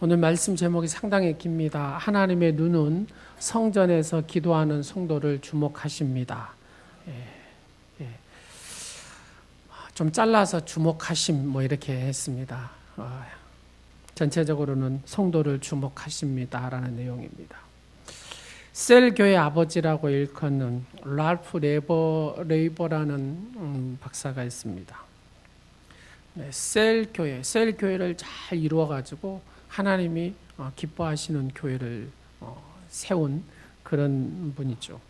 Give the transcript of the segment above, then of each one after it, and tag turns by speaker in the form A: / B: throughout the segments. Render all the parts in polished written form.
A: 오늘 말씀 제목이 상당히 깁니다. 하나님의 눈은 성전에서 기도하는 성도를 주목하십니다. 좀 잘라서 주목하심 이렇게 했습니다. 전체적으로는 성도를 주목하십니다라는 내용입니다. 셀 교회 아버지라고 일컫는 랄프 레이버라는 박사가 있습니다. 셀 교회를 잘 이루어가지고 하나님이 기뻐하시는 교회를 세운 그런 분이죠.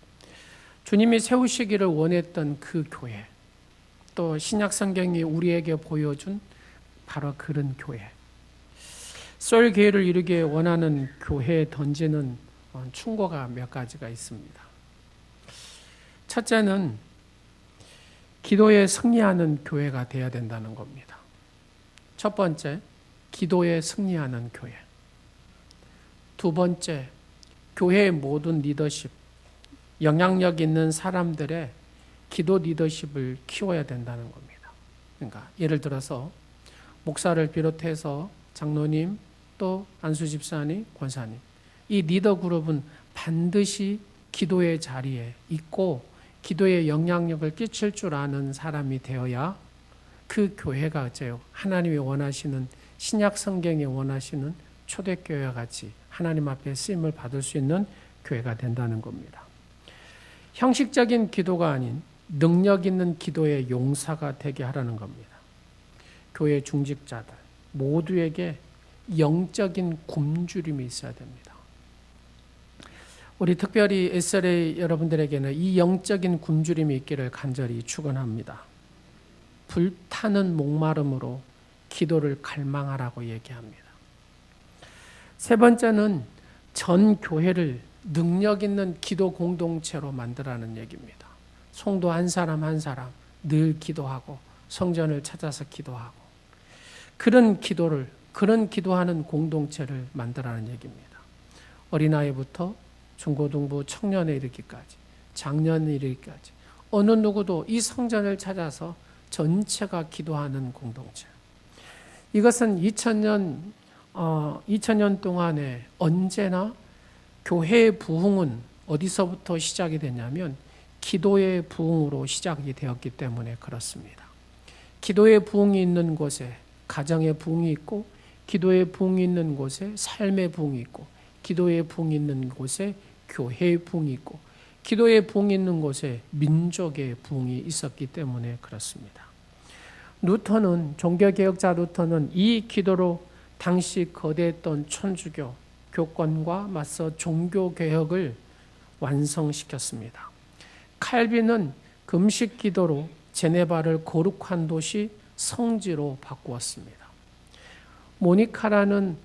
A: 주님이 세우시기를 원했던 그 교회, 또 신약 성경이 우리에게 보여준 바로 그런 교회. 셀 교회를 이루기 원하는 교회에 던지는 충고가 몇 가지가 있습니다. 첫째는 기도에 승리하는 교회가 되어야 된다는 겁니다. 첫 번째, 기도에 승리하는 교회. 두 번째, 교회의 모든 리더십, 영향력 있는 사람들의 기도 리더십을 키워야 된다는 겁니다. 그러니까 예를 들어서 목사를 비롯해서 장로님, 또 안수 집사님, 권사님, 이 리더 그룹은 반드시 기도의 자리에 있고 기도에 영향력을 끼칠 줄 아는 사람이 되어야 그 교회가 어째요? 하나님이 원하시는, 신약 성경이 원하시는 초대교회와 같이 하나님 앞에 쓰임을 받을 수 있는 교회가 된다는 겁니다. 형식적인 기도가 아닌 능력 있는 기도의 용사가 되게 하라는 겁니다. 교회 중직자들 모두에게 영적인 굶주림이 있어야 됩니다. 우리 특별히 SLA 여러분들에게는 이 영적인 굶주림이 있기를 간절히 축원합니다. 불타는 목마름으로 기도를 갈망하라고 얘기합니다. 세 번째는 전 교회를 능력 있는 기도 공동체로 만들라는 얘기입니다. 성도 한 사람 한 사람 늘 기도하고 성전을 찾아서 기도하고 그런 기도하는 공동체를 만들라는 얘기입니다. 어린아이부터 중고등부 청년에 이르기까지, 장년에 이르기까지 어느 누구도 이 성전을 찾아서 전체가 기도하는 공동체. 이것은 2000년 동안에 언제나 교회의 부흥은 어디서부터 시작이 됐냐면 기도의 부흥으로 시작이 되었기 때문에 그렇습니다. 기도의 부흥이 있는 곳에 가정의 부흥이 있고, 기도의 부흥이 있는 곳에 삶의 부흥이 있고, 기도의 부흥이 있는 곳에 교회의 부흥이 있고, 기도의 부흥이 있는 곳에 민족의 부흥이 있었기 때문에 그렇습니다. 종교개혁자 루터는 이 기도로 당시 거대했던 천주교 교권과 맞서 종교개혁을 완성시켰습니다. 칼빈은 금식 기도로 제네바를 거룩한 도시 성지로 바꾸었습니다. 모니카라는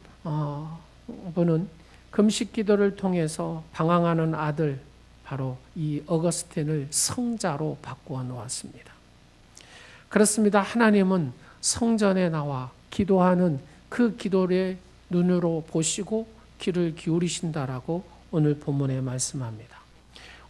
A: 분은 금식 기도를 통해서 방황하는 아들 바로 이 어거스틴을 성자로 바꾸어 놓았습니다. 그렇습니다. 하나님은 성전에 나와 기도하는 그 기도를 눈으로 보시고 귀를 기울이신다라고 오늘 본문에 말씀합니다.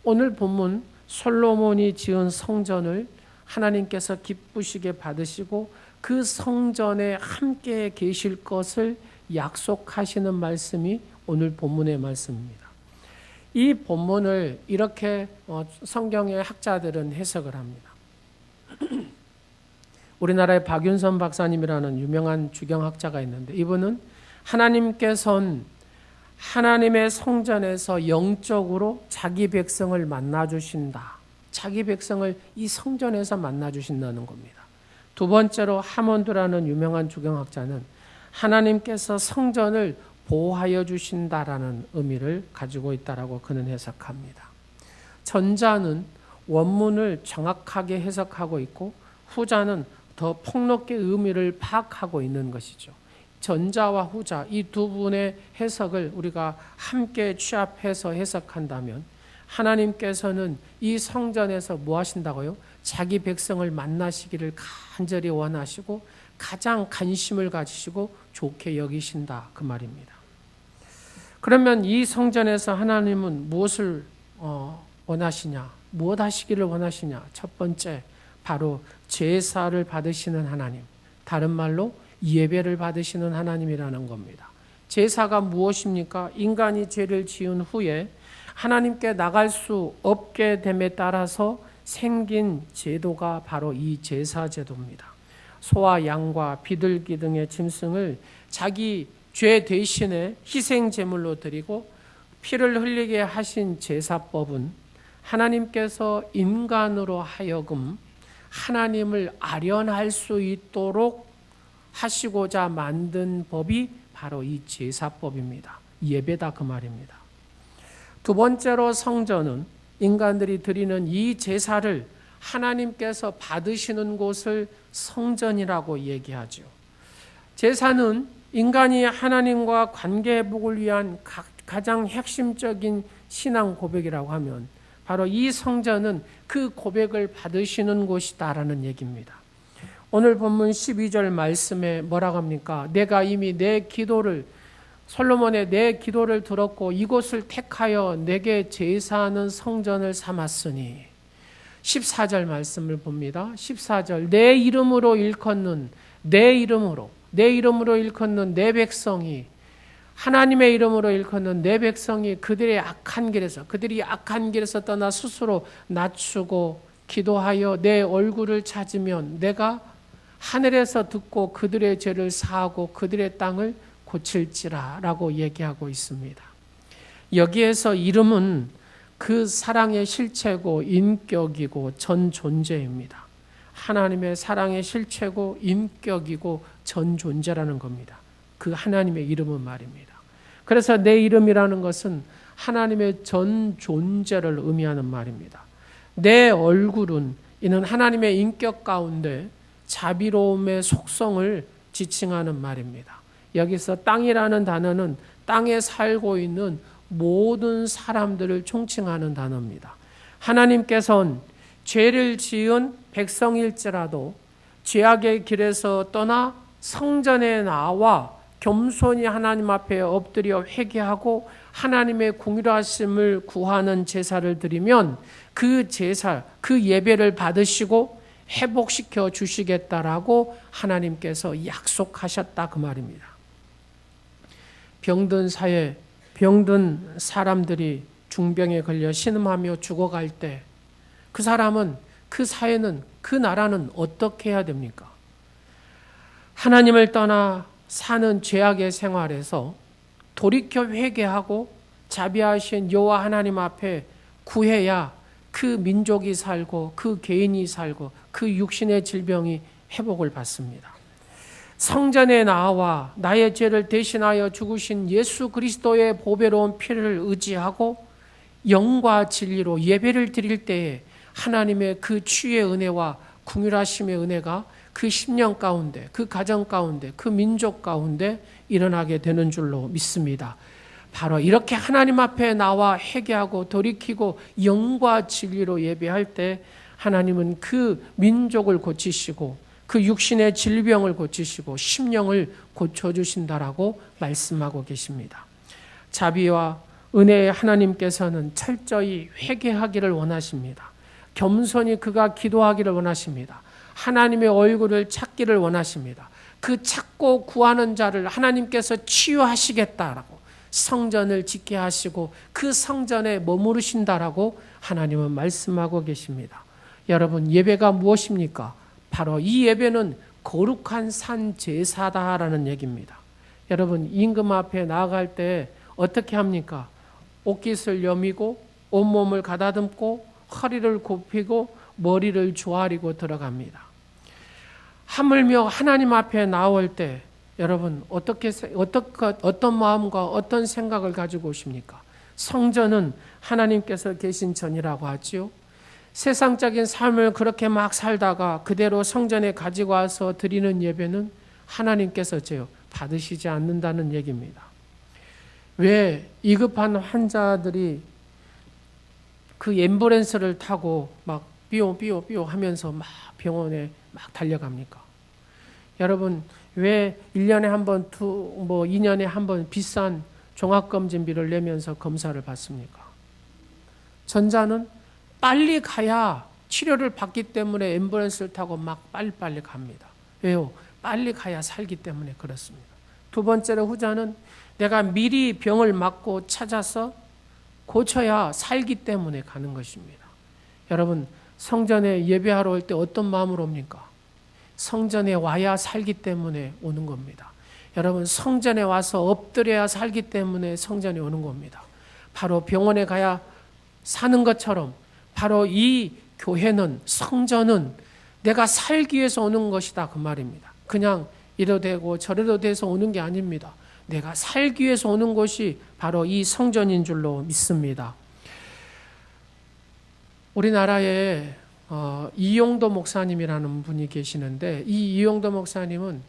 A: 오늘 본문 솔로몬이 지은 성전을 하나님께서 기쁘시게 받으시고 그 성전에 함께 계실 것을 약속하시는 말씀이 오늘 본문의 말씀입니다. 이 본문을 이렇게 성경의 학자들은 해석을 합니다. 우리나라의 박윤선 박사님이라는 유명한 주경학자가 있는데 이분은 하나님께서는 하나님의 성전에서 영적으로 자기 백성을 만나주신다. 자기 백성을 이 성전에서 만나주신다는 겁니다. 두 번째로 하몬드라는 유명한 주경학자는 하나님께서 성전을 보호하여 주신다라는 의미를 가지고 있다라고 그는 해석합니다. 전자는 원문을 정확하게 해석하고 있고 후자는 더 폭넓게 의미를 파악하고 있는 것이죠. 전자와 후자 이 두 분의 해석을 우리가 함께 취합해서 해석한다면 하나님께서는 이 성전에서 뭐 하신다고요? 자기 백성을 만나시기를 간절히 원하시고 가장 관심을 가지시고 좋게 여기신다 그 말입니다. 그러면 이 성전에서 하나님은 무엇을 원하시냐? 무엇 하시기를 원하시냐? 첫 번째 바로 제사를 받으시는 하나님, 다른 말로 예배를 받으시는 하나님이라는 겁니다. 제사가 무엇입니까? 인간이 죄를 지은 후에 하나님께 나갈 수 없게 됨에 따라서 생긴 제도가 바로 이 제사 제도입니다. 소와 양과 비둘기 등의 짐승을 자기 죄 대신에 희생 제물로 드리고 피를 흘리게 하신 제사법은 하나님께서 인간으로 하여금 하나님을 아련할 수 있도록 하시고자 만든 법이 바로 이 제사법입니다. 예배다 그 말입니다. 두 번째로 성전은 인간들이 드리는 이 제사를 하나님께서 받으시는 곳을 성전이라고 얘기하죠. 제사는 인간이 하나님과 관계 회복을 위한 가장 핵심적인 신앙 고백이라고 하면 바로 이 성전은 그 고백을 받으시는 곳이다라는 얘기입니다. 오늘 본문 12절 말씀에 뭐라고 합니까? 내가 이미 내 기도를 솔로몬의 내 기도를 들었고 이곳을 택하여 내게 제사하는 성전을 삼았으니 14절 말씀을 봅니다. 14절 내 이름으로 일컫는 내 이름으로 일컫는 내 백성이 하나님의 이름으로 일컫는 내 백성이 그들이 악한 길에서 떠나 스스로 낮추고 기도하여 내 얼굴을 찾으면 내가 하늘에서 듣고 그들의 죄를 사하고 그들의 땅을 고칠지라 라고 얘기하고 있습니다. 여기에서 이름은 그 사랑의 실체고 인격이고 전 존재입니다. 하나님의 사랑의 실체고 인격이고 전 존재라는 겁니다. 그 하나님의 이름은 말입니다. 그래서 내 이름이라는 것은 하나님의 전 존재를 의미하는 말입니다. 내 얼굴은 이는 하나님의 인격 가운데 자비로움의 속성을 지칭하는 말입니다. 여기서 땅이라는 단어는 땅에 살고 있는 모든 사람들을 총칭하는 단어입니다. 하나님께서는 죄를 지은 백성일지라도 죄악의 길에서 떠나 성전에 나와 겸손히 하나님 앞에 엎드려 회개하고 하나님의 공의로하심을 구하는 제사를 드리면 그 제사, 그 예배를 받으시고 회복시켜 주시겠다라고 하나님께서 약속하셨다 그 말입니다. 병든 사회, 병든 사람들이 중병에 걸려 신음하며 죽어갈 때 그 사람은, 그 사회는, 그 나라는 어떻게 해야 됩니까? 하나님을 떠나 사는 죄악의 생활에서 돌이켜 회개하고 자비하신 여호와 하나님 앞에 구해야 그 민족이 살고 그 개인이 살고 그 육신의 질병이 회복을 받습니다. 성전에 나와 나의 죄를 대신하여 죽으신 예수 그리스도의 보배로운 피를 의지하고 영과 진리로 예배를 드릴 때에 하나님의 그 치유의 은혜와 긍휼하심의 은혜가 그 10년 가운데, 그 가정 가운데, 그 민족 가운데 일어나게 되는 줄로 믿습니다. 바로 이렇게 하나님 앞에 나와 회개하고 돌이키고 영과 진리로 예배할 때 하나님은 그 민족을 고치시고 그 육신의 질병을 고치시고 심령을 고쳐주신다라고 말씀하고 계십니다. 자비와 은혜의 하나님께서는 철저히 회개하기를 원하십니다. 겸손히 그가 기도하기를 원하십니다. 하나님의 얼굴을 찾기를 원하십니다. 그 찾고 구하는 자를 하나님께서 치유하시겠다라고 성전을 짓게 하시고 그 성전에 머무르신다라고 하나님은 말씀하고 계십니다. 여러분, 예배가 무엇입니까? 바로 이 예배는 거룩한 산 제사다라는 얘기입니다. 여러분, 임금 앞에 나아갈 때 어떻게 합니까? 옷깃을 여미고 온몸을 가다듬고 허리를 굽히고 머리를 조아리고 들어갑니다. 하물며 하나님 앞에 나올 때 여러분 어떤 마음과 어떤 생각을 가지고 오십니까? 성전은 하나님께서 계신 전이라고 하지요. 세상적인 삶을 그렇게 막 살다가 그대로 성전에 가지고 와서 드리는 예배는 하나님께서 받으시지 않는다는 얘기입니다. 왜 위급한 환자들이 그 앰뷸런스를 타고 막 삐오 하면서 막 병원에 막 달려갑니까? 여러분, 왜 1년에 한 번, 2년에 한 번 비싼 종합검진비를 내면서 검사를 받습니까? 전자는 빨리 가야 치료를 받기 때문에 앰뷸런스를 타고 막 빨리빨리 갑니다. 왜요? 빨리 가야 살기 때문에 그렇습니다. 두 번째로 후자는 내가 미리 병을 맞고 찾아서 고쳐야 살기 때문에 가는 것입니다. 여러분, 성전에 예배하러 올 때 어떤 마음으로 옵니까? 성전에 와야 살기 때문에 오는 겁니다. 여러분, 성전에 와서 엎드려야 살기 때문에 성전에 오는 겁니다. 바로 병원에 가야 사는 것처럼 바로 이 교회는, 성전은 내가 살기 위해서 오는 것이다, 그 말입니다. 그냥 이래도 되고 저래도 돼서 오는 게 아닙니다. 내가 살기 위해서 오는 것이 바로 이 성전인 줄로 믿습니다. 우리나라에 이용도 목사님이라는 분이 계시는데, 이 이용도 목사님은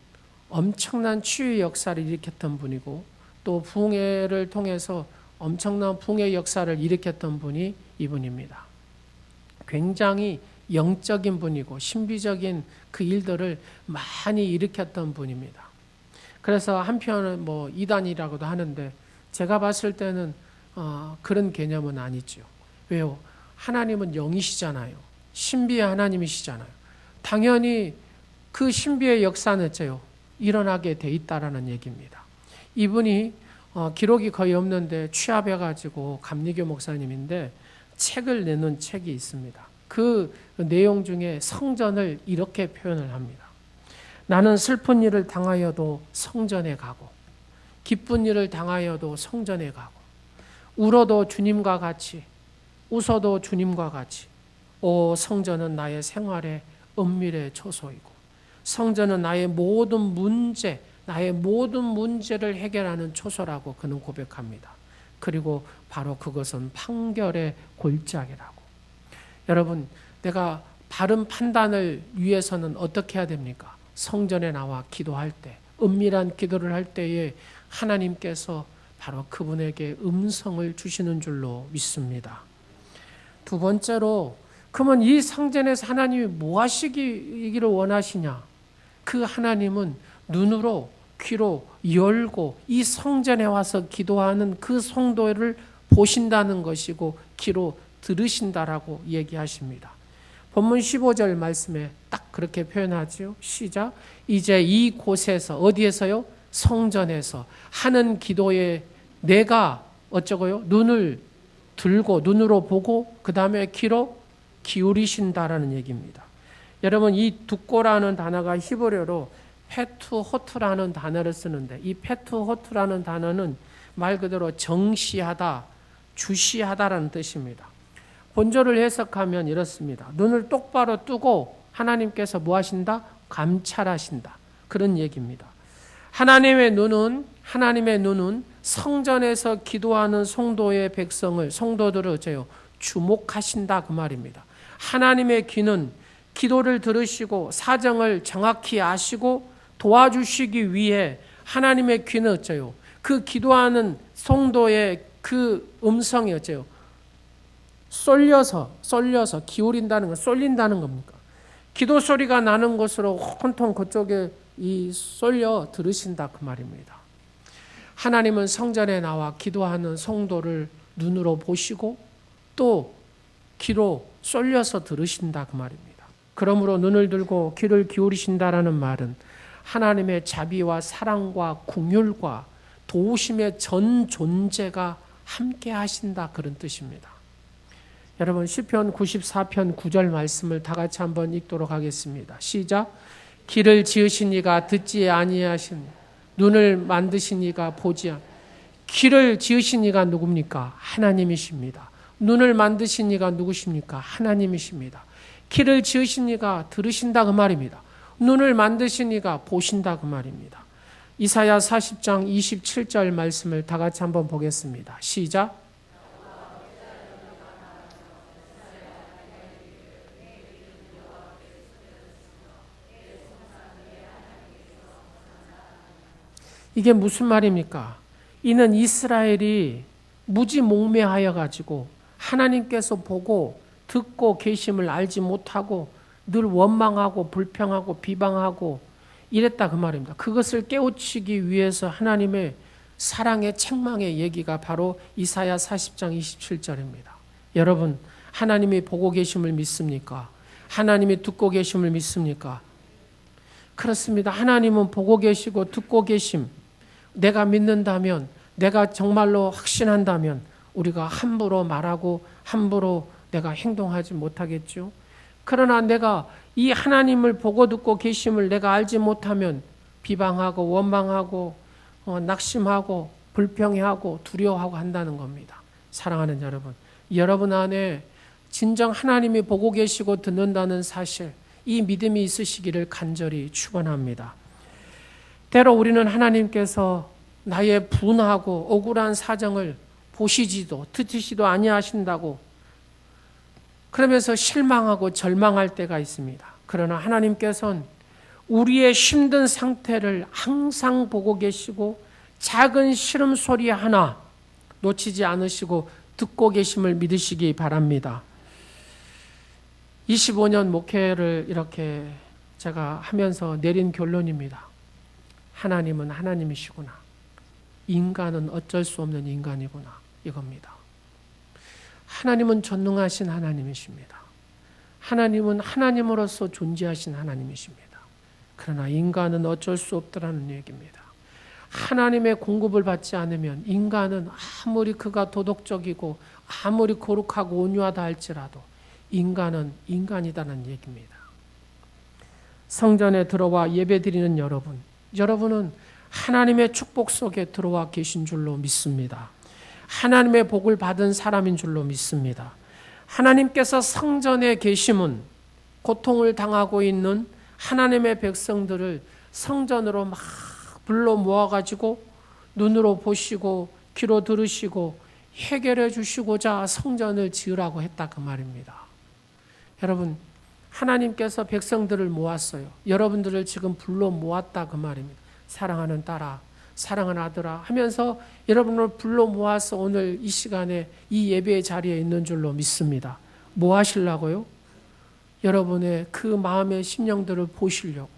A: 엄청난 치유의 역사를 일으켰던 분이고, 또 붕해를 통해서 엄청난 붕해 역사를 일으켰던 분이 이분입니다. 굉장히 영적인 분이고 신비적인 그 일들을 많이 일으켰던 분입니다. 그래서 한편은 뭐 이단이라고도 하는데, 제가 봤을 때는 그런 개념은 아니죠. 왜요? 하나님은 영이시잖아요. 신비의 하나님이시잖아요. 당연히 그 신비의 역사는 어째요? 일어나게 돼 있다라는 얘기입니다. 이분이 기록이 거의 없는데 취합해가지고 감리교 목사님인데 책을 내놓은 책이 있습니다. 그 내용 중에 성전을 이렇게 표현을 합니다. 나는 슬픈 일을 당하여도 성전에 가고, 기쁜 일을 당하여도 성전에 가고, 울어도 주님과 같이, 웃어도 주님과 같이. 오, 성전은 나의 생활의 은밀의 초소이고, 성전은 나의 모든 문제를 해결하는 초소라고 그는 고백합니다. 그리고 바로 그것은 판결의 골짜기라고. 여러분, 내가 바른 판단을 위해서는 어떻게 해야 됩니까? 성전에 나와 기도할 때, 은밀한 기도를 할 때에 하나님께서 바로 그분에게 음성을 주시는 줄로 믿습니다. 두 번째로, 그러면 이 성전에서 하나님이 뭐 하시기를 원하시냐? 그 하나님은 눈으로, 귀로 열고 이 성전에 와서 기도하는 그 성도를 보신다는 것이고 귀로 들으신다라고 얘기하십니다. 본문 15절 말씀에 딱 그렇게 표현하죠. 시작. 이제 이곳에서, 어디에서요? 성전에서 하는 기도에 내가 어쩌고요? 눈을 들고 눈으로 보고 그 다음에 귀로 기울이신다라는 얘기입니다. 여러분, 이 듣고라는 단어가 히브리어로 페투호트라는 단어를 쓰는데, 이 페투호트라는 단어는 말 그대로 정시하다, 주시하다라는 뜻입니다. 본조를 해석하면 이렇습니다. 눈을 똑바로 뜨고 하나님께서 뭐 하신다? 감찰하신다. 그런 얘기입니다. 하나님의 눈은 성전에서 기도하는 성도의 백성을, 성도들을 어째요? 주목하신다, 그 말입니다. 하나님의 귀는 기도를 들으시고 사정을 정확히 아시고 도와주시기 위해 하나님의 귀는 어째요? 그 기도하는 성도의 그 음성이 어째요? 쏠려서 기울인다는 건, 쏠린다는 겁니까? 기도 소리가 나는 곳으로 혼통 그쪽에 쏠려 들으신다, 그 말입니다. 하나님은 성전에 나와 기도하는 성도를 눈으로 보시고 또 귀로 쏠려서 들으신다, 그 말입니다. 그러므로 눈을 들고 귀를 기울이신다라는 말은 하나님의 자비와 사랑과 긍휼과 도우심의 전 존재가 함께 하신다, 그런 뜻입니다. 여러분, 시편 94편 9절 말씀을 다 같이 한번 읽도록 하겠습니다. 시작. 귀를 지으신 이가 듣지 아니하신, 눈을 만드신 이가 보지 않. 귀를 지으신 이가 누굽니까? 하나님이십니다. 눈을 만드신 이가 누구십니까? 하나님이십니다. 귀를 지으신 이가 들으신다, 그 말입니다. 눈을 만드신 이가 보신다, 그 말입니다. 이사야 40장 27절 말씀을 다 같이 한번 보겠습니다. 시작. 이게 무슨 말입니까? 이는 이스라엘이 무지몽매하여 가지고 하나님께서 보고 듣고 계심을 알지 못하고 늘 원망하고 불평하고 비방하고 이랬다, 그 말입니다. 그것을 깨우치기 위해서 하나님의 사랑의 책망의 얘기가 바로 이사야 40장 27절입니다. 여러분, 하나님이 보고 계심을 믿습니까? 하나님이 듣고 계심을 믿습니까? 그렇습니다. 하나님은 보고 계시고 듣고 계심, 내가 믿는다면 내가 정말로 확신한다면 우리가 함부로 말하고 함부로 내가 행동하지 못하겠죠. 그러나 내가 이 하나님을 보고 듣고 계심을 내가 알지 못하면 비방하고 원망하고 낙심하고 불평해하고 두려워하고 한다는 겁니다. 사랑하는 여러분, 여러분 안에 진정 하나님이 보고 계시고 듣는다는 사실, 이 믿음이 있으시기를 간절히 축원합니다. 때로 우리는 하나님께서 나의 분하고 억울한 사정을 보시지도 듣으시도 아니하신다고 그러면서 실망하고 절망할 때가 있습니다. 그러나 하나님께서는 우리의 힘든 상태를 항상 보고 계시고 작은 시름소리 하나 놓치지 않으시고 듣고 계심을 믿으시기 바랍니다. 25년 목회를 이렇게 제가 하면서 내린 결론입니다. 하나님은 하나님이시구나. 인간은 어쩔 수 없는 인간이구나. 이겁니다. 하나님은 전능하신 하나님이십니다. 하나님은 하나님으로서 존재하신 하나님이십니다. 그러나 인간은 어쩔 수 없다라는 얘기입니다. 하나님의 공급을 받지 않으면 인간은 아무리 그가 도덕적이고 아무리 거룩하고 온유하다 할지라도 인간은 인간이다는 얘기입니다. 성전에 들어와 예배드리는 여러분은 하나님의 축복 속에 들어와 계신 줄로 믿습니다. 하나님의 복을 받은 사람인 줄로 믿습니다. 하나님께서 성전에 계심은 고통을 당하고 있는 하나님의 백성들을 성전으로 막 불러 모아가지고 눈으로 보시고 귀로 들으시고 해결해 주시고자 성전을 지으라고 했다 그 말입니다. 여러분, 하나님께서 백성들을 모았어요. 여러분들을 지금 불러 모았다 그 말입니다. 사랑하는 딸아, 사랑하는 아들아 하면서 여러분을 불러 모아서 오늘 이 시간에 이 예배의 자리에 있는 줄로 믿습니다. 뭐 하시려고요? 여러분의 그 마음의 심령들을 보시려고,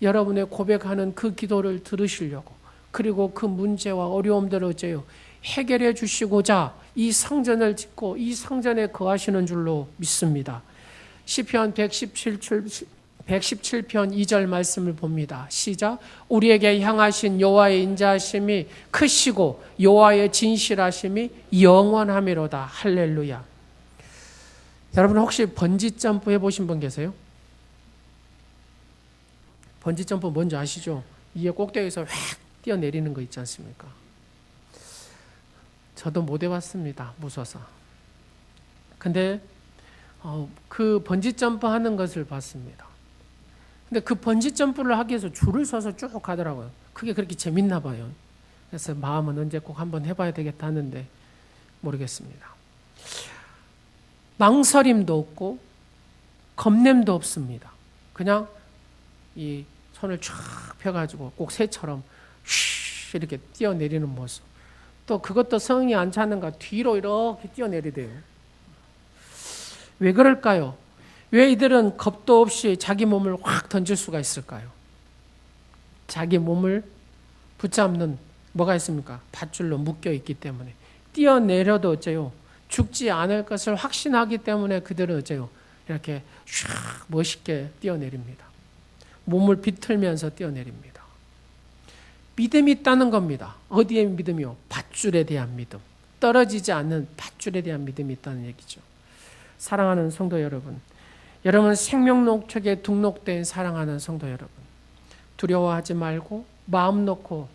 A: 여러분의 고백하는 그 기도를 들으시려고, 그리고 그 문제와 어려움들을 어째요? 해결해 주시고자 이 성전을 짓고 이 성전에 거하시는 줄로 믿습니다. 시편 117편 2절 말씀을 봅니다. 시작. 우리에게 향하신 여호와의 인자하심이 크시고 여호와의 진실하심이 영원하미로다. 할렐루야. 여러분 혹시 번지점프 해보신 분 계세요? 번지점프 뭔지 아시죠? 이게 꼭대기에서 획 뛰어내리는 거 있지 않습니까? 저도 못 해봤습니다. 무서워서. 근데 그 번지점프 하는 것을 봤습니다. 근데 그 번지점프를 하기 위해서 줄을 서서 쭉 가더라고요. 그게 그렇게 재밌나 봐요. 그래서 마음은 언제 꼭 한번 해봐야 되겠다 하는데 모르겠습니다. 망설임도 없고 겁냄도 없습니다. 그냥 이 손을 쫙 펴가지고 꼭 새처럼 쉬 이렇게 뛰어내리는 모습. 또 그것도 성이 안 차는가 뒤로 이렇게 뛰어내리대요. 왜 그럴까요? 왜 이들은 겁도 없이 자기 몸을 확 던질 수가 있을까요? 자기 몸을 붙잡는 뭐가 있습니까? 밧줄로 묶여 있기 때문에. 뛰어내려도 어째요? 죽지 않을 것을 확신하기 때문에 그들은 어째요? 이렇게 샥 멋있게 뛰어내립니다. 몸을 비틀면서 뛰어내립니다. 믿음이 있다는 겁니다. 어디에 믿음이요? 밧줄에 대한 믿음. 떨어지지 않는 밧줄에 대한 믿음이 있다는 얘기죠. 사랑하는 성도 여러분, 여러분 생명 농축에 등록된 사랑하는 성도 여러분, 두려워하지 말고 마음 놓고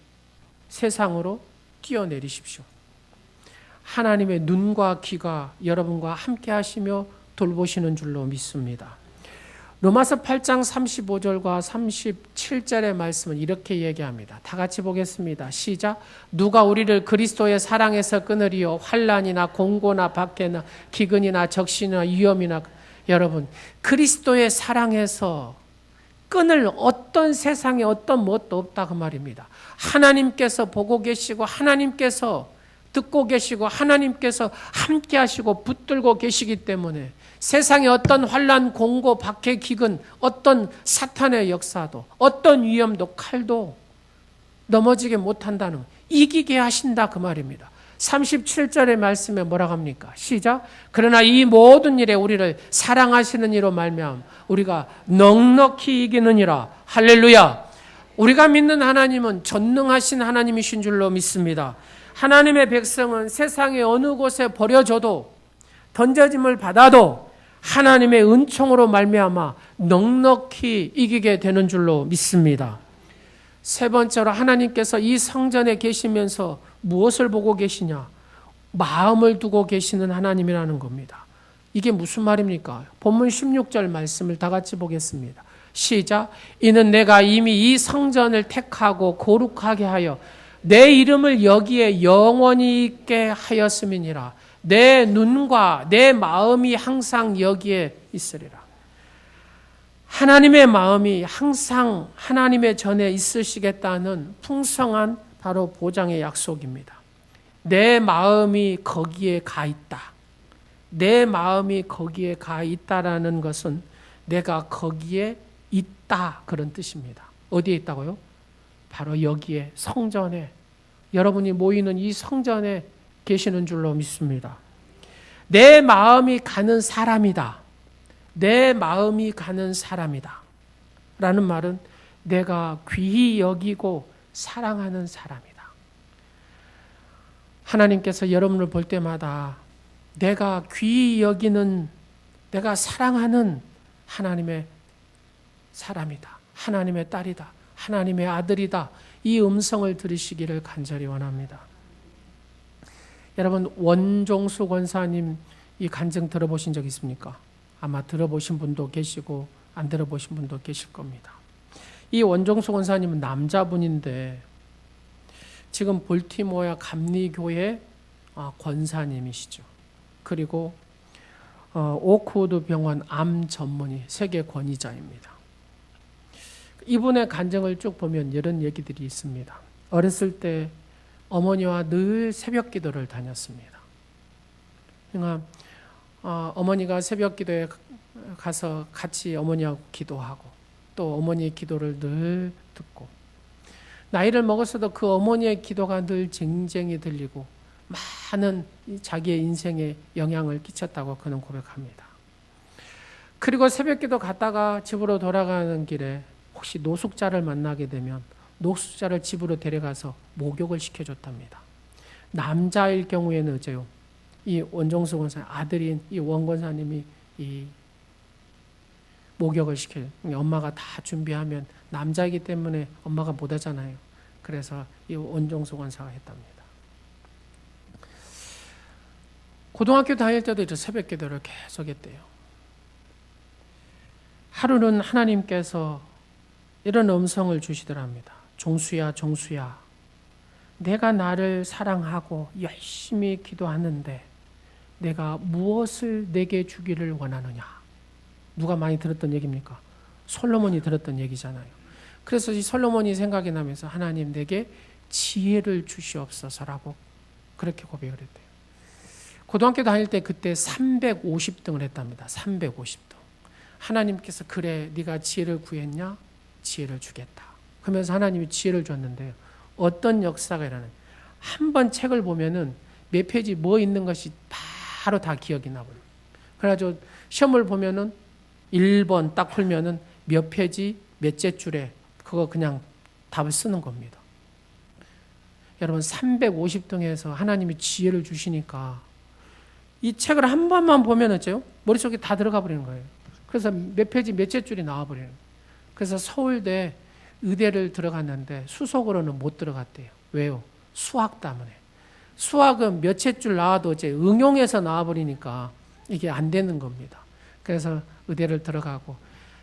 A: 세상으로 뛰어내리십시오. 하나님의 눈과 귀가 여러분과 함께 하시며 돌보시는 줄로 믿습니다. 로마서 8장 35절과 37절의 말씀은 이렇게 얘기합니다. 다 같이 보겠습니다. 시작. 누가 우리를 그리스도의 사랑에서 끊으리요? 환난이나 공고나 박해나 기근이나 적신이나 위험이나. 여러분, 그리스도의 사랑에서 끊을 어떤 세상에 어떤 무엇도 없다 그 말입니다. 하나님께서 보고 계시고 하나님께서 듣고 계시고 하나님께서 함께 하시고 붙들고 계시기 때문에 세상에 어떤 환난, 공고, 박해, 기근, 어떤 사탄의 역사도 어떤 위험도 칼도 넘어지게 못한다는, 이기게 하신다 그 말입니다. 37절의 말씀에 뭐라고 합니까? 시작. 그러나 이 모든 일에 우리를 사랑하시는 이로 말미암아 우리가 넉넉히 이기느니라. 할렐루야. 우리가 믿는 하나님은 전능하신 하나님이신 줄로 믿습니다. 하나님의 백성은 세상의 어느 곳에 버려져도 던져짐을 받아도 하나님의 은총으로 말미암아 넉넉히 이기게 되는 줄로 믿습니다. 세 번째로 하나님께서 이 성전에 계시면서 무엇을 보고 계시냐? 마음을 두고 계시는 하나님이라는 겁니다. 이게 무슨 말입니까? 본문 16절 말씀을 다 같이 보겠습니다. 시작. 이는 내가 이미 이 성전을 택하고 거룩하게 하여 내 이름을 여기에 영원히 있게 하였음이니라. 내 눈과 내 마음이 항상 여기에 있으리라. 하나님의 마음이 항상 하나님의 전에 있으시겠다는 풍성한 바로 보장의 약속입니다. 내 마음이 거기에 가 있다. 내 마음이 거기에 가 있다라는 것은 내가 거기에 있다 그런 뜻입니다. 어디에 있다고요? 바로 여기에 성전에 여러분이 모이는 이 성전에 계시는 줄로 믿습니다. 내 마음이 가는 사람이다. 내 마음이 가는 사람이다. 라는 말은 내가 귀히 여기고 사랑하는 사람이다. 하나님께서 여러분을 볼 때마다 내가 귀히 여기는, 내가 사랑하는 하나님의 사람이다. 하나님의 딸이다. 하나님의 아들이다. 이 음성을 들으시기를 간절히 원합니다. 여러분, 원종수 권사님 이 간증 들어보신 적 있습니까? 아마 들어보신 분도 계시고 안 들어보신 분도 계실 겁니다. 이 원종수 권사님은 남자분인데 지금 볼티모어 감리교회 권사님이시죠. 그리고 오크우드 병원 암 전문의 세계 권위자입니다. 이분의 간증을 쭉 보면 이런 얘기들이 있습니다. 어렸을 때 어머니와 늘 새벽 기도를 다녔습니다. 그러니까 어머니가 새벽 기도에 가서 같이 어머니하고 기도하고 또 어머니의 기도를 늘 듣고 나이를 먹었어도 그 어머니의 기도가 늘 쟁쟁이 들리고 많은 자기의 인생에 영향을 끼쳤다고 그는 고백합니다. 그리고 새벽 기도 갔다가 집으로 돌아가는 길에 혹시 노숙자를 만나게 되면 노숙자를 집으로 데려가서 목욕을 시켜줬답니다. 남자일 경우에는 어째요? 이 원종수 권사님 아들인 이 원 권사님이 이 목욕을 시켜요. 엄마가 다 준비하면 남자이기 때문에 엄마가 못 하잖아요. 그래서 이 원종수 권사가 했답니다. 고등학교 다닐 때도 이제 새벽 기도를 계속 했대요. 하루는 하나님께서 이런 음성을 주시더랍니다. 종수야, 종수야, 내가 나를 사랑하고 열심히 기도하는데 내가 무엇을 내게 주기를 원하느냐? 누가 많이 들었던 얘기입니까? 솔로몬이 들었던 얘기잖아요. 그래서 이 솔로몬이 생각이 나면서 하나님 내게 지혜를 주시옵소서라고 그렇게 고백을 했대요. 고등학교 다닐 때 그때 350등을 했답니다. 350등. 하나님께서 그래 네가 지혜를 구했냐? 지혜를 주겠다. 그러면서 하나님이 지혜를 줬는데요. 어떤 역사가 일어나요? 한 번 책을 보면은 몇 페이지 뭐 있는 것이 바로 다 기억이 나버려요. 그래가지고 시험을 보면은 1번 딱 풀면은 몇 페이지 몇째 줄에 그거 그냥 답을 쓰는 겁니다. 여러분 350등에서 하나님이 지혜를 주시니까 이 책을 한 번만 보면 어째요? 머릿속에 다 들어가 버리는 거예요. 그래서 몇 페이지 몇째 줄이 나와버리는 거예요. 그래서 서울대 의대를 들어갔는데 수석으로는 못 들어갔대요. 왜요? 수학 때문에. 수학은 몇째 줄 나와도 이제 응용해서 나와버리니까 이게 안 되는 겁니다. 그래서 의대를 들어가고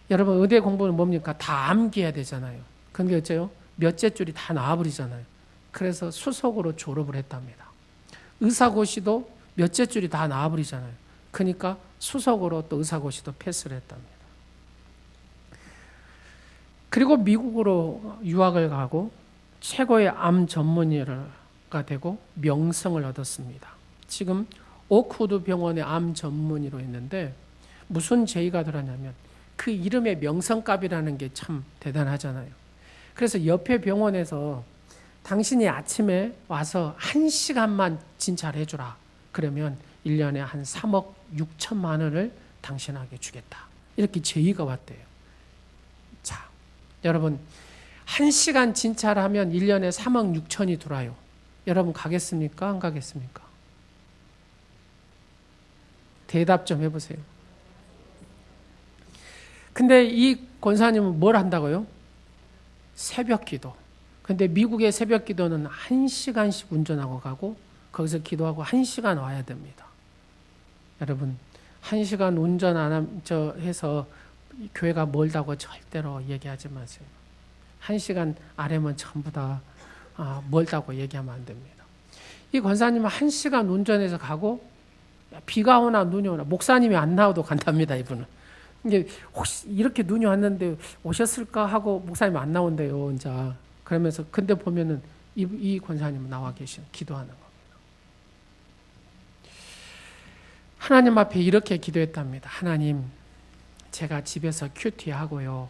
A: 여러분 의대 공부는 뭡니까? 다 암기해야 되잖아요. 그게 어째요? 몇째 줄이 다 나와버리잖아요. 그래서 수석으로 졸업을 했답니다. 의사고시도 몇째 줄이 다 나와버리잖아요. 그러니까 수석으로 또 의사고시도 패스를 했답니다. 그리고 미국으로 유학을 가고 최고의 암 전문의가 되고 명성을 얻었습니다. 지금 오크우드 병원의 암 전문의로 있는데 무슨 제의가 들었냐면 그 이름의 명성값이라는 게 참 대단하잖아요. 그래서 옆에 병원에서 당신이 아침에 와서 1시간만 진찰을 해주라. 그러면 1년에 한 3억 6천만 원을 당신에게 주겠다. 이렇게 제의가 왔대요. 자, 여러분 1시간 진찰을 하면 1년에 3억 6천이 들어와요. 여러분 가겠습니까? 안 가겠습니까? 대답 좀 해보세요. 근데 이 권사님은 뭘 한다고요? 새벽 기도. 근데 미국의 새벽 기도는 1시간씩 운전하고 가고 거기서 기도하고 1시간 와야 됩니다. 여러분 1시간 운전 해서 교회가 멀다고 절대로 얘기하지 마세요. 1시간 아래면 전부 다 멀다고 얘기하면 안 됩니다. 이 권사님은 1시간 운전해서 가고 비가 오나 눈이 오나 목사님이 안 나와도 간답니다. 이분은. 이게 혹시 이렇게 눈이 왔는데 오셨을까 하고 목사님 안 나온대요. 이제 그러면서 근데 보면은 이 권사님은 나와 계신 기도하는 겁니다. 하나님 앞에 이렇게 기도했답니다. 하나님, 제가 집에서 큐티 하고요.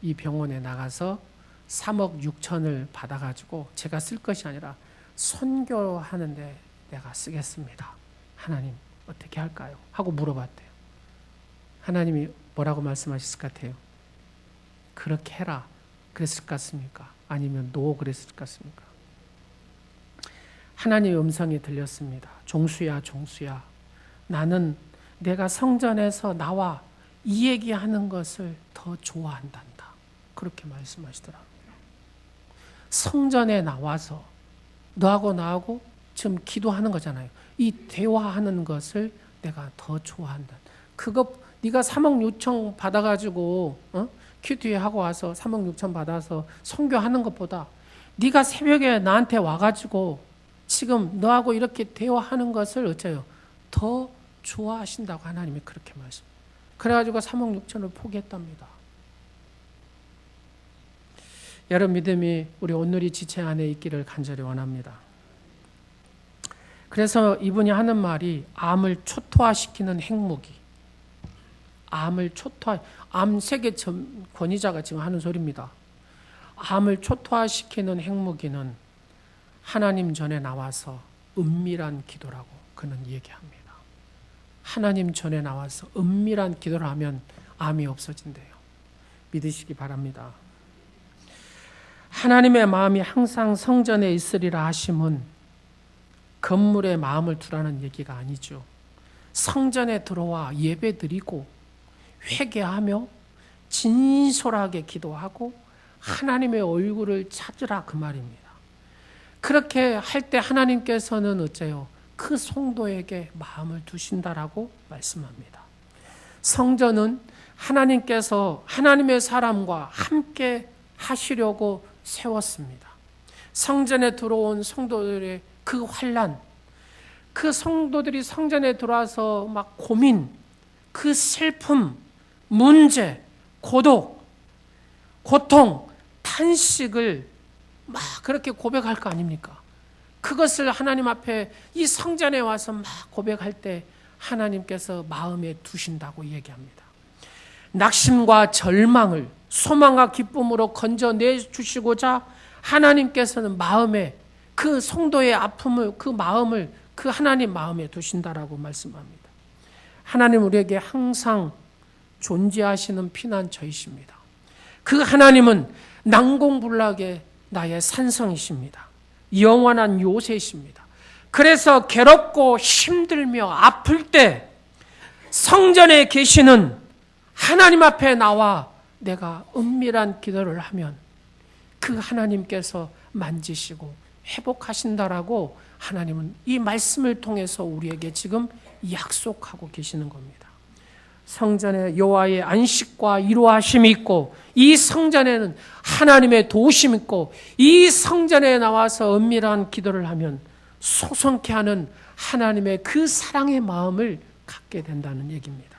A: 이 병원에 나가서 3억 6천을 받아가지고 제가 쓸 것이 아니라 선교하는데 내가 쓰겠습니다. 하나님 어떻게 할까요? 하고 물어봤대요. 하나님이 뭐라고 말씀하셨을 것 같아요? 그렇게 해라 그랬을 것 같습니까? 아니면 노 그랬을 것 같습니까? 하나님의 음성이 들렸습니다. 종수야 종수야, 나는 내가 성전에서 나와 이 얘기하는 것을 더 좋아한단다. 그렇게 말씀하시더라고요. 성전에 나와서 너하고 나하고 지금 기도하는 거잖아요. 이 대화하는 것을 내가 더 좋아한다. 그거 네가 3억 6천 받아가지고 큐티 하고 와서 3억 6천 받아서 선교하는 것보다 네가 새벽에 나한테 와가지고 지금 너하고 이렇게 대화하는 것을 어째요? 더 좋아하신다고 하나님이 그렇게 말씀. 그래가지고 3억 6천을 포기했답니다. 여러분 믿음이 우리 온누리 지체 안에 있기를 간절히 원합니다. 그래서 이분이 하는 말이 암을 초토화시키는 핵무기. 암 세계 권위자가 지금 하는 소리입니다. 암을 초토화시키는 핵무기는 하나님 전에 나와서 은밀한 기도라고 그는 얘기합니다. 하나님 전에 나와서 은밀한 기도를 하면 암이 없어진대요. 믿으시기 바랍니다. 하나님의 마음이 항상 성전에 있으리라 하심은 건물에 마음을 두라는 얘기가 아니죠. 성전에 들어와 예배드리고 회개하며 진솔하게 기도하고 하나님의 얼굴을 찾으라 그 말입니다. 그렇게 할 때 하나님께서는 어째요? 그 성도에게 마음을 두신다라고 말씀합니다. 성전은 하나님께서 하나님의 사람과 함께 하시려고 세웠습니다. 성전에 들어온 성도들의 그 환난, 그 성도들이 성전에 들어와서 막 고민, 그 슬픔, 문제, 고독, 고통, 탄식을 막 그렇게 고백할 거 아닙니까? 그것을 하나님 앞에 이 성전에 와서 막 고백할 때 하나님께서 마음에 두신다고 얘기합니다. 낙심과 절망을 소망과 기쁨으로 건져내 주시고자 하나님께서는 마음에 그 성도의 아픔을 그 마음을 그 하나님 마음에 두신다라고 말씀합니다. 하나님 우리에게 항상 존재하시는 피난처이십니다. 그 하나님은 난공불락의 나의 산성이십니다. 영원한 요새이십니다. 그래서 괴롭고 힘들며 아플 때 성전에 계시는 하나님 앞에 나와 내가 은밀한 기도를 하면 그 하나님께서 만지시고 회복하신다라고 하나님은 이 말씀을 통해서 우리에게 지금 약속하고 계시는 겁니다. 성전에 여호와의 안식과 이루하심이 있고 이 성전에는 하나님의 도우심이 있고 이 성전에 나와서 은밀한 기도를 하면 소성케 하는 하나님의 그 사랑의 마음을 갖게 된다는 얘기입니다.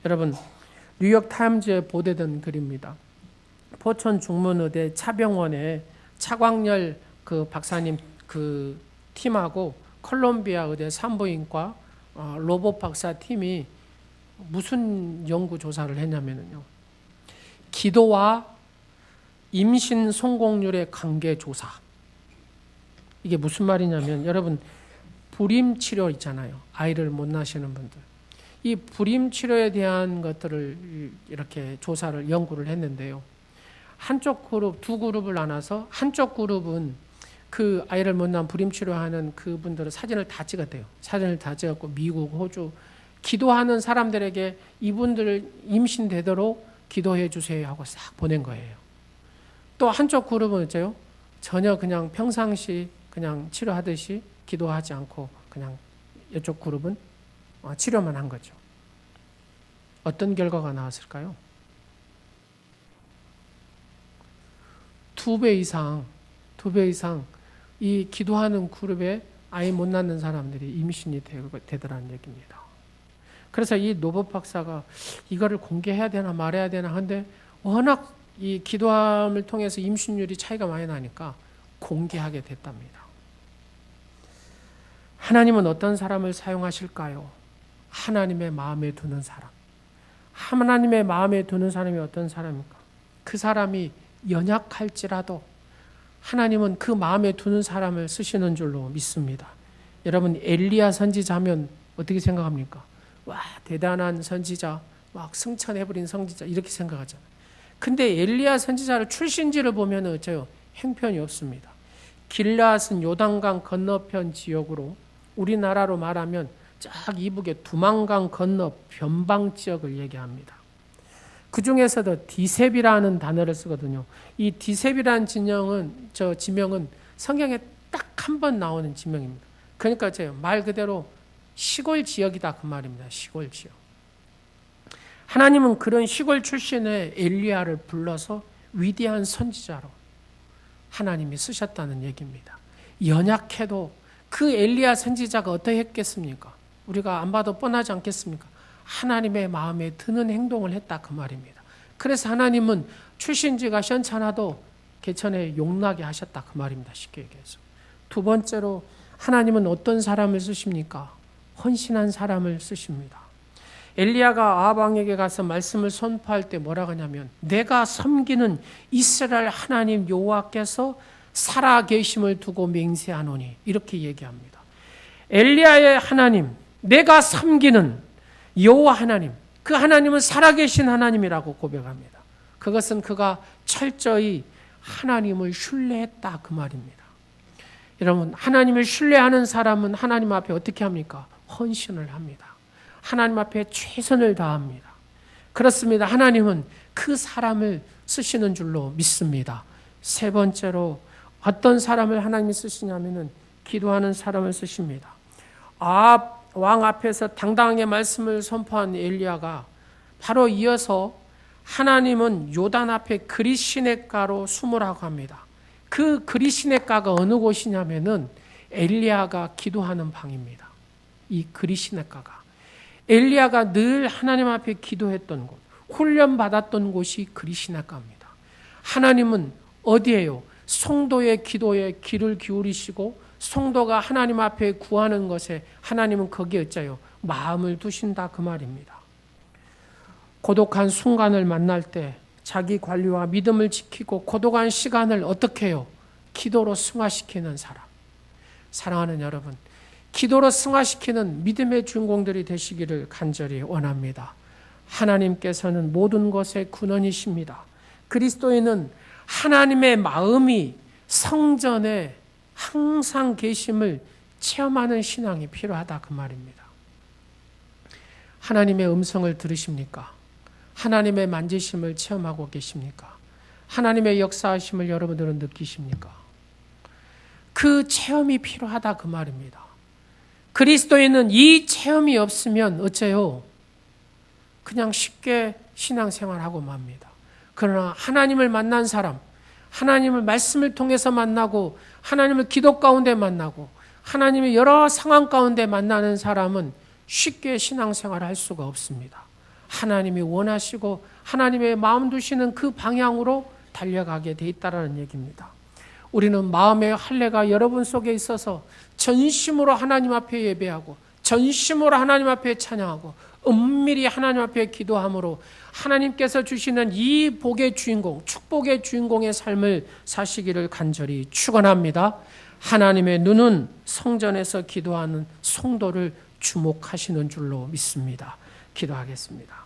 A: 여러분 뉴욕타임즈에 보도된 글입니다. 포천 중문의대 차병원에 차광열 그 박사님 그 팀하고 콜롬비아 의대 산부인과 로봇 박사 팀이 무슨 연구 조사를 했냐면요. 기도와 임신 성공률의 관계 조사. 이게 무슨 말이냐면 여러분 불임 치료 있잖아요. 아이를 못 낳으시는 분들. 이 불임 치료에 대한 것들을 이렇게 조사를 연구를 했는데요. 한쪽 그룹, 두 그룹을 나눠서 한쪽 그룹은 그 아이를 못 낳은 불임 치료하는 그분들은 사진을 다 찍었대요. 사진을 다 찍었고 미국, 호주 기도하는 사람들에게 이분들 임신되도록 기도해 주세요 하고 싹 보낸 거예요. 또 한쪽 그룹은 어째요? 전혀 그냥 평상시 그냥 치료하듯이 기도하지 않고 그냥 이쪽 그룹은 치료만 한 거죠. 어떤 결과가 나왔을까요? 2배 이상 이 기도하는 그룹에 아이 못 낳는 사람들이 임신이 되더라는 얘기입니다. 그래서 이 노봇 박사가 이거를 공개해야 되나 말해야 되나 하는데 워낙 이 기도함을 통해서 임신율이 차이가 많이 나니까 공개하게 됐답니다. 하나님은 어떤 사람을 사용하실까요? 하나님의 마음에 두는 사람. 하나님의 마음에 두는 사람이 어떤 사람입니까? 그 사람이 연약할지라도 하나님은 그 마음에 두는 사람을 쓰시는 줄로 믿습니다. 여러분 엘리야 선지자면 어떻게 생각합니까? 와 대단한 선지자, 막 승천해버린 선지자 이렇게 생각하잖아요. 근데 엘리야 선지자를 출신지를 보면 어째요? 행편이 없습니다. 길르앗은 요단강 건너편 지역으로 우리나라로 말하면 쫙 이북의 두만강 건너 변방 지역을 얘기합니다. 그 중에서도 디셉이라는 단어를 쓰거든요. 이 디셉이라는 지명은 성경에 딱 한 번 나오는 지명입니다. 그러니까 말 그대로 시골 지역이다 그 말입니다. 시골 지역. 하나님은 그런 시골 출신의 엘리야를 불러서 위대한 선지자로 하나님이 쓰셨다는 얘기입니다. 연약해도 그 엘리야 선지자가 어떻게 했겠습니까? 우리가 안 봐도 뻔하지 않겠습니까? 하나님의 마음에 드는 행동을 했다 그 말입니다. 그래서 하나님은 출신지가 시원찮아도 개천에 용나게 하셨다 그 말입니다. 쉽게 얘기해서. 두 번째로 하나님은 어떤 사람을 쓰십니까? 헌신한 사람을 쓰십니다. 엘리야가 아합 왕에게 가서 말씀을 선포할 때 뭐라고 하냐면 내가 섬기는 이스라엘 하나님 여호와께서 살아계심을 두고 맹세하노니 이렇게 얘기합니다. 엘리야의 하나님, 내가 섬기는 여호와 하나님, 그 하나님은 살아계신 하나님이라고 고백합니다. 그것은 그가 철저히 하나님을 신뢰했다 그 말입니다. 여러분 하나님을 신뢰하는 사람은 하나님 앞에 어떻게 합니까? 헌신을 합니다. 하나님 앞에 최선을 다합니다. 그렇습니다. 하나님은 그 사람을 쓰시는 줄로 믿습니다. 세 번째로 어떤 사람을 하나님이 쓰시냐면은 기도하는 사람을 쓰십니다. 아합 왕 앞에서 당당하게 말씀을 선포한 엘리야가 바로 이어서 하나님은 요단 앞에 그릿시냇가로 숨으라고 합니다. 그 그릿시냇가가 어느 곳이냐면은 엘리야가 기도하는 방입니다. 이 그릿시냇가가 엘리야가 늘 하나님 앞에 기도했던 곳, 훈련받았던 곳이 그릿시냇가입니다. 하나님은 어디에요? 성도의 기도에 귀를 기울이시고 성도가 하나님 앞에 구하는 것에 하나님은 거기에 어째요? 마음을 두신다 그 말입니다. 고독한 순간을 만날 때 자기 관리와 믿음을 지키고 고독한 시간을 어떻게 해요? 기도로 승화시키는 사람. 사랑하는 여러분, 기도로 승화시키는 믿음의 주인공들이 되시기를 간절히 원합니다. 하나님께서는 모든 것의 근원이십니다. 그리스도인은 하나님의 마음이 성전에 항상 계심을 체험하는 신앙이 필요하다 그 말입니다. 하나님의 음성을 들으십니까? 하나님의 만지심을 체험하고 계십니까? 하나님의 역사하심을 여러분들은 느끼십니까? 그 체험이 필요하다 그 말입니다. 그리스도인은 이 체험이 없으면 어째요? 그냥 쉽게 신앙생활하고 맙니다. 그러나 하나님을 만난 사람, 하나님을 말씀을 통해서 만나고 하나님을 기도 가운데 만나고 하나님의 여러 상황 가운데 만나는 사람은 쉽게 신앙생활을 할 수가 없습니다. 하나님이 원하시고 하나님의 마음 두시는 그 방향으로 달려가게 돼 있다는 얘기입니다. 우리는 마음의 할례가 여러분 속에 있어서 전심으로 하나님 앞에 예배하고 전심으로 하나님 앞에 찬양하고 은밀히 하나님 앞에 기도함으로 하나님께서 주시는 이 복의 주인공, 축복의 주인공의 삶을 사시기를 간절히 축원합니다. 하나님의 눈은 성전에서 기도하는 성도를 주목하시는 줄로 믿습니다. 기도하겠습니다.